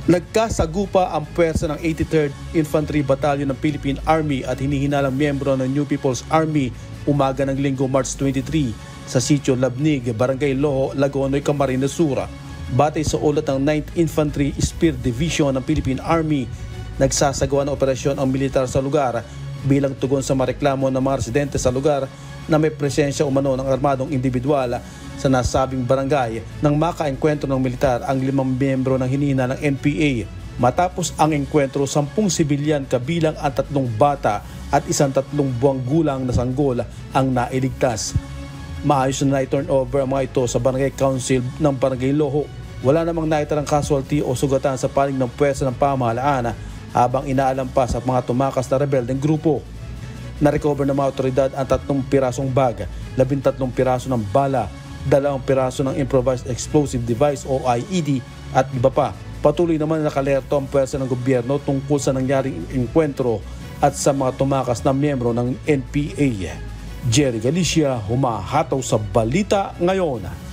Nagkasagupa ang pwersa ng 83rd Infantry Battalion ng Philippine Army at hinihinalang miyembro ng New People's Army umaga ng Linggo, March 23 sa Sitio Labnig, Barangay Loho, Lagonoy, Camarines Sur. Batay sa ulat ng 9th Infantry Spear Division ng Philippine Army, nagsasagawa ng operasyon ang militar sa lugar bilang tugon sa mareklamo ng mga residente sa lugar na may presensya umano ng armadong individual sa nasabing barangay nang makaengkwentro ng militar ang 5 miyembro ng hinihina ng NPA. Matapos ang engkwentro, 10 sibilyan kabilang ang 3 bata at isang 3 buwang gulang na sanggol ang nailigtas. Maayos na i-turn over ang mga ito sa Barangay Council ng Barangay Loho. Wala namang naitarang casualty o sugatan sa panig ng pwersa ng pamahalaan habang inaalam pa sa mga tumakas na rebeldeng grupo. Na-recover ng mga otoridad ang 3 pirasong bag, 13 piraso ng bala, 2 piraso ng improvised explosive device o IED at iba pa. Patuloy naman na nakalerto ang pwersa ng gobyerno tungkol sa nangyaring engkwentro at sa mga tumakas na miyembro ng NPA. Jerry Galicia, humahataw sa Balita Ngayon.